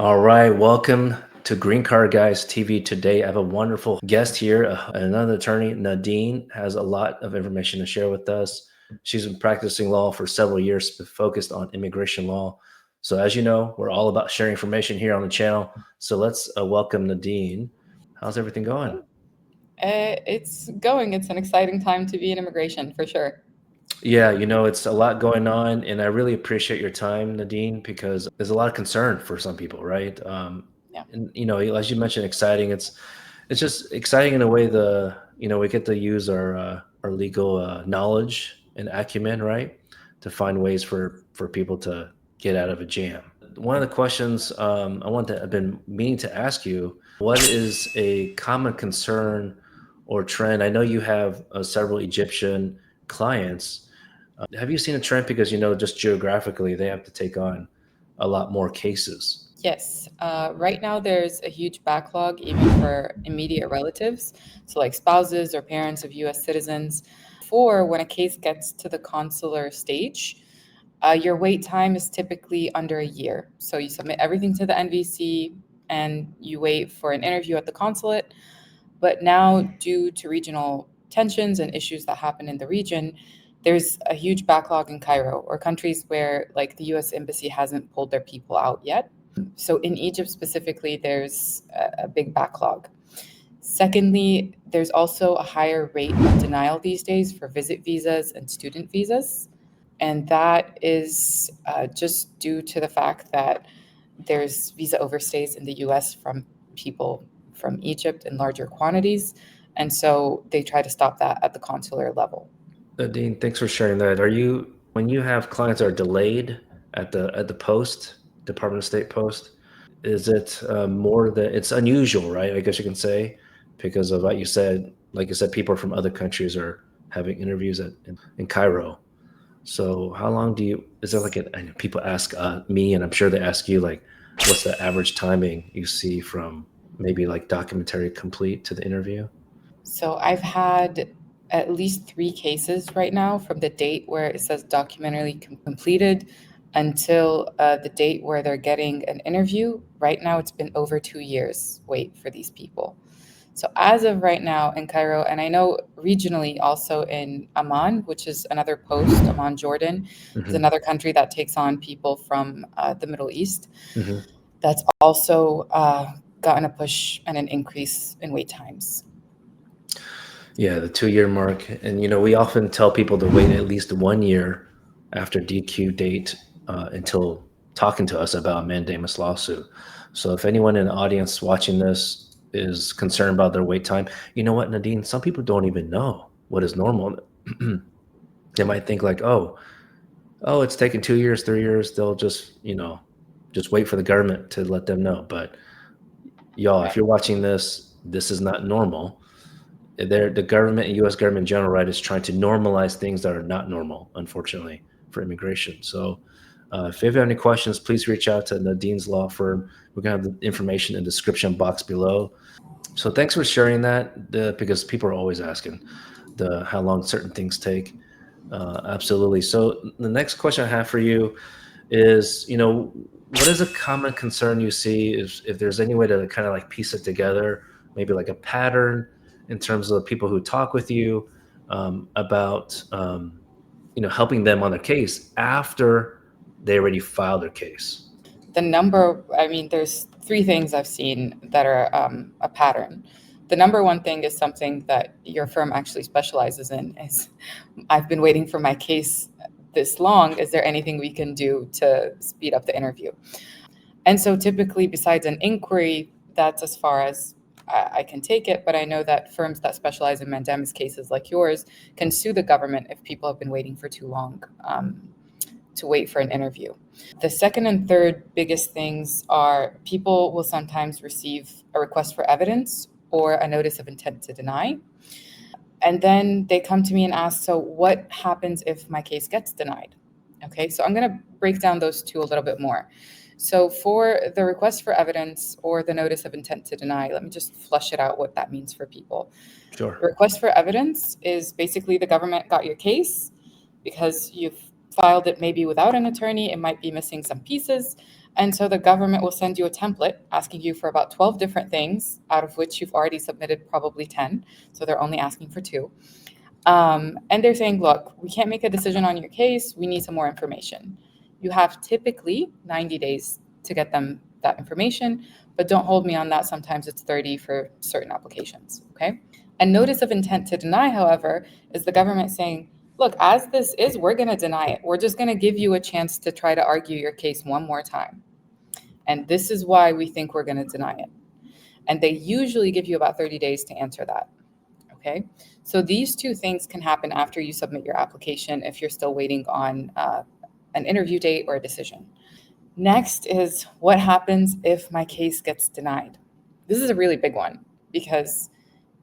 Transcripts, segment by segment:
All right, welcome to Green Card Guys TV. Today, I have a wonderful guest here, another attorney. Nadine has a lot of information to share with us. She's been practicing law for several years, but focused on immigration law. So, as you know, we're all about sharing information here on the channel. So, let's welcome Nadine. How's everything going? It's going. It's an exciting time to be in immigration for sure. Yeah, it's a lot going on, and I really appreciate your time, Nadine, because there's a lot of concern for some people, right? Yeah. And as you mentioned, exciting. It's just exciting in a way. We get to use our legal knowledge and acumen, right, to find ways for people to get out of a jam. One of the questions I've been meaning to ask you: what is a common concern or trend? I know you have several Egyptian clients. Have you seen a trend because just geographically they have to take on a lot more cases? Yes. Right now, there's a huge backlog even for immediate relatives, so like spouses or parents of U.S. citizens. For when a case gets to the consular stage, your wait time is typically under a year. So you submit everything to the NVC and you wait for an interview at the consulate. But now, due to regional tensions and issues that happen in the region, there's a huge backlog in Cairo or countries where like the US embassy hasn't pulled their people out yet. So in Egypt specifically, there's a big backlog. Secondly, there's also a higher rate of denial these days for visit visas and student visas. And that is just due to the fact that there's visa overstays in the US from people from Egypt in larger quantities. And so they try to stop that at the consular level. Dean, thanks for sharing that. Are you when you have clients that are delayed at the post, Department of State post, is it more that it's unusual, right? I guess you can say because of what you said. Like you said, people from other countries are having interviews in Cairo. So how long is there like people ask me, and I'm sure they ask you, like, what's the average timing you see from maybe like documentary complete to the interview? So I've had at least three cases right now from the date where it says documentary completed until the date where they're getting an interview. Right now, it's been over 2 years wait for these people. So as of right now in Cairo, and I know regionally also in Amman, which is another post, Amman, Jordan, is Hmm. another country that takes on people from the Middle East. Hmm. That's also gotten a push and an increase in wait times. Yeah, the 2 year mark. And, we often tell people to wait at least 1 year after DQ date until talking to us about a Mandamus lawsuit. So if anyone in the audience watching this is concerned about their wait time, you know what, Nadine? Some people don't even know what is normal. They might think like, oh, it's taking 2 years, 3 years. They'll just wait for the government to let them know. But y'all, if Right. you're watching this, this is not normal. The government and U.S. government in general, right, is trying to normalize things that are not normal, unfortunately, for immigration. So, if you have any questions, please reach out to Nadine's law firm. We're gonna have the information in the description box below. So, thanks for sharing that, because people are always asking the how long certain things take. Absolutely. So, the next question I have for you is, what is a common concern you see if there's any way to kind of like piece it together, maybe like a pattern in terms of people who talk with you about, helping them on their case after they already filed their case. The number, I mean, there's three things I've seen that are a pattern. The number one thing is something that your firm actually specializes in is I've been waiting for my case this long. Is there anything we can do to speed up the interview? And so typically, besides an inquiry, that's as far as I can take it. But I know that firms that specialize in mandamus cases like yours can sue the government if people have been waiting for too long to wait for an interview. The second and third biggest things are people will sometimes receive a request for evidence or a notice of intent to deny. And then they come to me and ask, so what happens if my case gets denied? Okay, so I'm going to break down those two a little bit more. So, for the request for evidence or the notice of intent to deny, let me just flush it out what that means for people. Sure. The request for evidence is basically the government got your case because you've filed it maybe without an attorney, it might be missing some pieces. And so the government will send you a template asking you for about 12 different things, out of which you've already submitted probably 10. So they're only asking for 2. And they're saying, look, we can't make a decision on your case. We need some more information. You have typically 90 days to get them that information, but don't hold me on that. Sometimes it's 30 for certain applications, okay? A notice of intent to deny, however, is the government saying, look, as this is, we're going to deny it. We're just going to give you a chance to try to argue your case one more time. And this is why we think we're going to deny it. And they usually give you about 30 days to answer that. Okay, so these 2 things can happen after you submit your application if you're still waiting on an interview date or a decision. Next is what happens if my case gets denied. This is a really big one because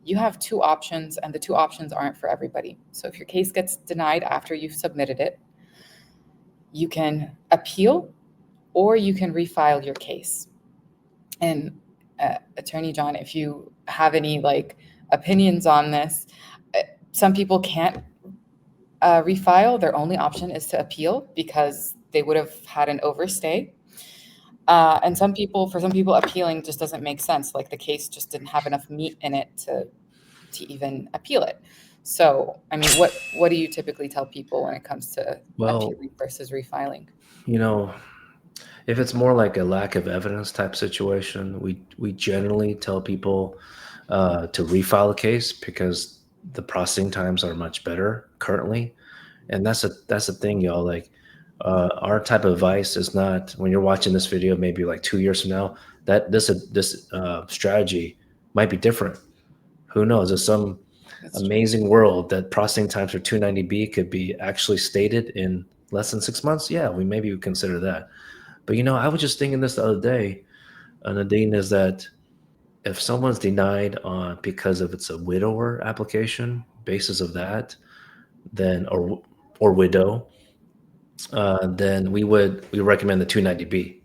you have 2 options and the 2 options aren't for everybody. So if your case gets denied after you've submitted it, you can appeal or you can refile your case. And Attorney John, if you have any opinions on this, some people can't refile. Their only option is to appeal because they would have had an overstay. And for some people, appealing just doesn't make sense. Like the case just didn't have enough meat in it to even appeal it. So, I mean, what do you typically tell people when it comes to Well, appealing versus refiling? you know, if it's more like a lack of evidence type situation, we generally tell people to refile a case because the processing times are much better currently, and that's the thing, y'all. Like, our type of advice is not when you're watching this video, maybe like 2 years from now, that this strategy might be different. Who knows? There's some That's true. amazing world that processing times for 290B could be actually stated in less than 6 months. Yeah, we would consider that. But I was just thinking this the other day, Nadine, is that if someone's denied on because of it's a widower application, basis of that, then or widow, then we recommend the 290B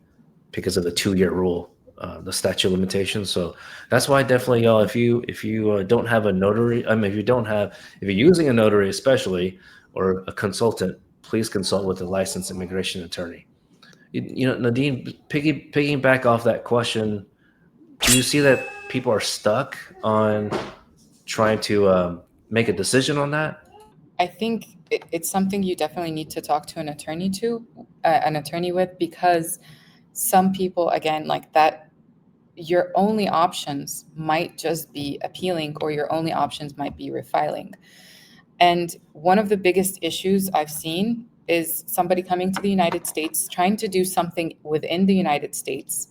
because of the 2-year rule, the statute of limitations. So that's why definitely, y'all, if you don't have a notary, I mean, if you're using a notary, especially or a consultant, please consult with a licensed immigration attorney. Nadine, picking back off that question, do you see that people are stuck on trying to make a decision on that? I think it's something you definitely need to talk to an attorney with, because some people, again, like that, your only options might just be appealing or your only options might be refiling. And one of the biggest issues I've seen is somebody coming to the United States, trying to do something within the United States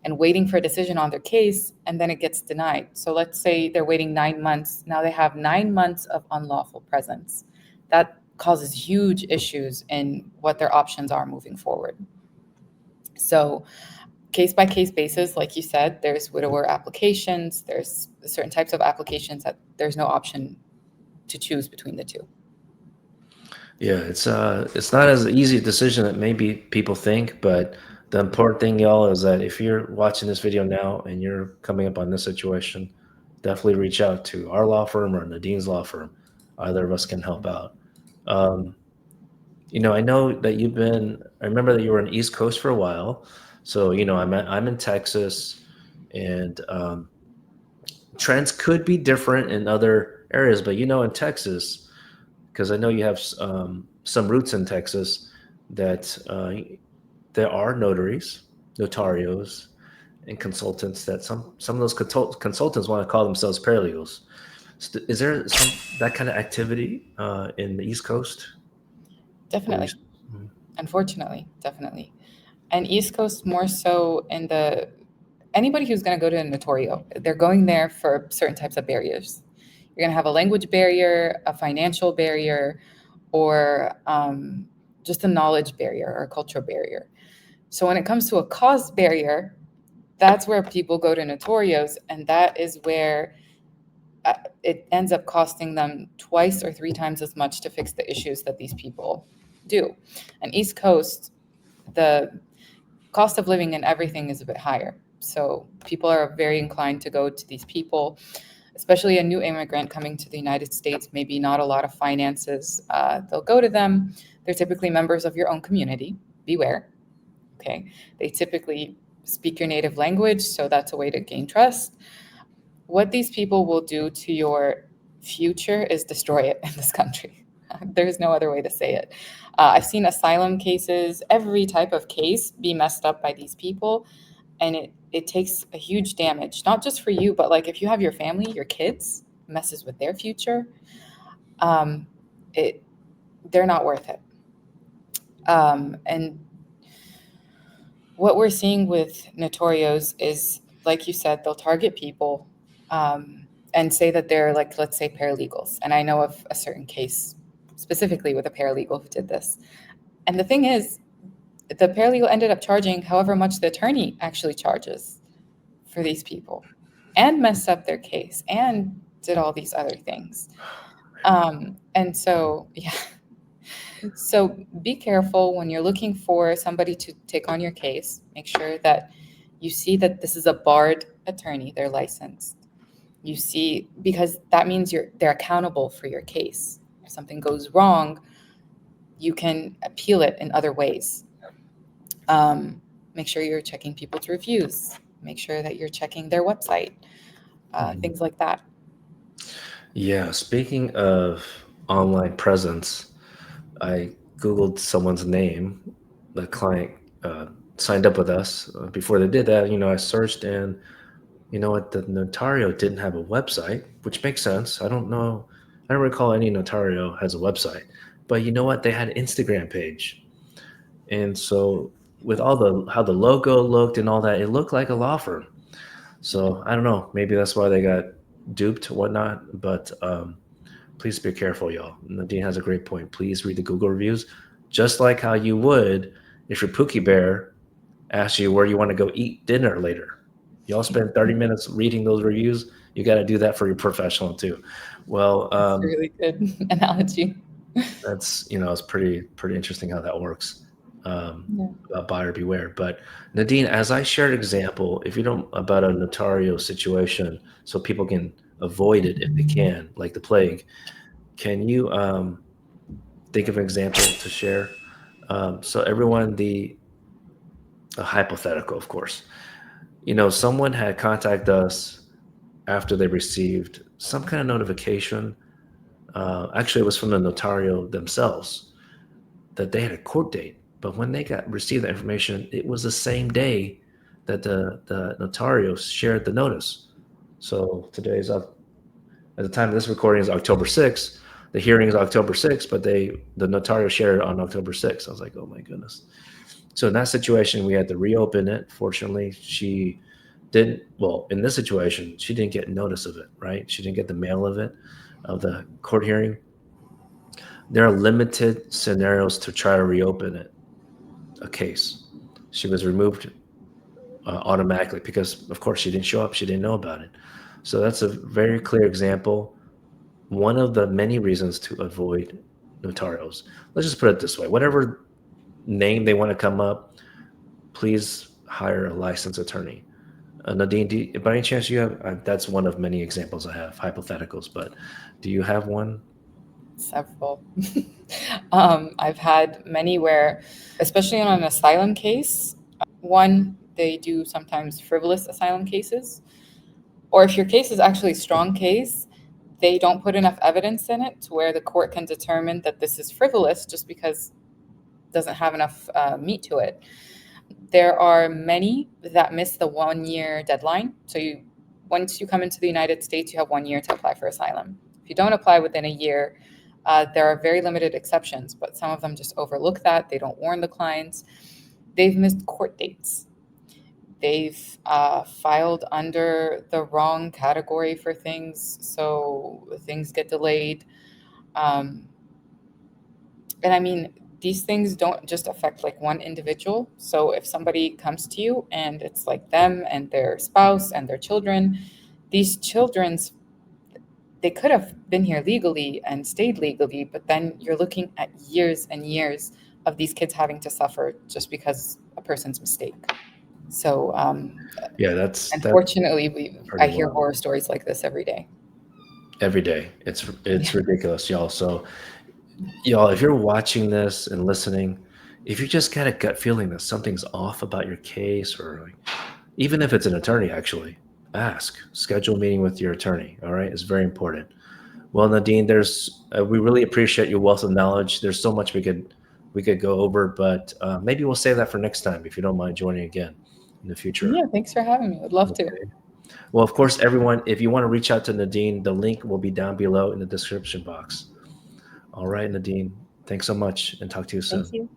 and waiting for a decision on their case, and then it gets denied. So let's say they're waiting 9 months. Now they have 9 months of unlawful presence. That causes huge issues in what their options are moving forward. So case by case basis, like you said, there's widower applications, there's certain types of applications that there's no option to choose between the 2. Yeah, it's not as easy a decision that maybe people think, but the important thing, y'all, is that if you're watching this video now and you're coming up on this situation, definitely reach out to our law firm or Nadine's law firm. Either of us can help out. Um, I know that I remember that you were on the East Coast for a while. So, I'm in Texas, and trends could be different in other areas, but in Texas, because I know you have some roots in Texas, that there are notarios, and consultants that some of those consultants want to call themselves paralegals. Is there that kind of activity in the East Coast? Definitely. Mhm. Unfortunately, definitely. And East Coast more so anybody who's going to go to a notario, they're going there for certain types of barriers. You're going to have a language barrier, a financial barrier, or just a knowledge barrier or a cultural barrier. So when it comes to a cost barrier, that's where people go to notarios, and that is where it ends up costing them twice or 3 times as much to fix the issues that these people do. And East Coast, the cost of living and everything is a bit higher. So people are very inclined to go to these people, especially a new immigrant coming to the United States, maybe not a lot of finances. They'll go to them. They're typically members of your own community. Beware. okay? They typically speak your native language, so that's a way to gain trust. What these people will do to your future is destroy it in this country. There's no other way to say it. I've seen asylum cases, every type of case be messed up by these people, and it takes a huge damage, not just for you, but like if you have your family, your kids, messes with their future. Um, it they're not worth it. And what we're seeing with notarios is, like you said, they'll target people and say that they're like, let's say, paralegals. And I know of a certain case specifically with a paralegal who did this. And the thing is, the paralegal ended up charging however much the attorney actually charges for these people, and messed up their case and did all these other things. And so, yeah. So be careful when you're looking for somebody to take on your case. Make sure that you see that this is a barred attorney, they're licensed. You see, because that means they're accountable for your case. If something goes wrong, you can appeal it in other ways. Make sure you're checking people's reviews. Make sure that you're checking their website, things like that. Yeah, speaking of online presence, I Googled someone's name. The client signed up with us. Before they did that, I searched, and you know what? The notario didn't have a website, which makes sense. I don't recall any notario has a website. But you know what? They had an Instagram page. And so with how the logo looked and all that, it looked like a law firm. So I don't know. Maybe that's why they got duped or whatnot. But please be careful, y'all. Nadine has a great point. Please read the Google reviews, just like how you would if your Pookie Bear asked you where you want to go eat dinner later. Y'all spend 30 minutes reading those reviews. You got to do that for your professional too. Well, That's a really good analogy. that's it's pretty interesting how that works. About buyer beware. But Nadine, as I shared example, if you don't about a notario situation, so people can avoid it if they can, like the plague. Can you think of an example to share? So everyone, a hypothetical, of course. Someone had contacted us after they received some kind of notification. Actually, it was from the notario themselves that they had a court date. But when they received the information, it was the same day that the notario shared the notice. So today's up. At the time of this recording is October 6th. The hearing is October 6th, but the notario shared it on October 6th. I was like, oh my goodness. So in that situation, we had to reopen it. Fortunately, she didn't. Well, in this situation, she didn't get notice of it, right? She didn't get the mail of it, of the court hearing. There are limited scenarios to try to reopen a case. She was removed automatically because, of course, she didn't show up. She didn't know about it. So that's a very clear example. One of the many reasons to avoid notarios. Let's just put it this way: whatever name they want to come up, please hire a licensed attorney. Nadine, by any chance you have? That's one of many examples I have, hypotheticals. But do you have one? Several. I've had many where, especially on an asylum case, one, they do sometimes frivolous asylum cases. Or if your case is actually a strong case, they don't put enough evidence in it to where the court can determine that this is frivolous just because it doesn't have enough meat to it. There are many that miss the 1 year deadline. So once you come into the United States, you have 1 year to apply for asylum. If you don't apply within a year, there are very limited exceptions, but some of them just overlook that. They don't warn the clients. They've missed court dates. They've filed under the wrong category for things, so things get delayed. And I mean, these things don't just affect like one individual. So if somebody comes to you and it's like them and their spouse and their children, these they could have been here legally and stayed legally, but then you're looking at years and years of these kids having to suffer just because a person's mistake. So Yeah, that's unfortunately, I pretty hear wild. horror stories like this every day. Every day. It's Yeah. ridiculous, y'all. So y'all, if you're watching this and listening, if you just get a gut feeling that something's off about your case, or like, even if it's an attorney, actually ask, schedule a meeting with your attorney. All right, it's very important. Well, Nadine, we really appreciate your wealth of knowledge. There's so much we could go over, but maybe we'll save that for next time if you don't mind joining again in the future. Yeah, thanks for having me. I'd love to. Okay. Well, of course, everyone, if you want to reach out to Nadine, the link will be down below in the description box. All right, Nadine, thanks so much, and talk to you Thank soon. you.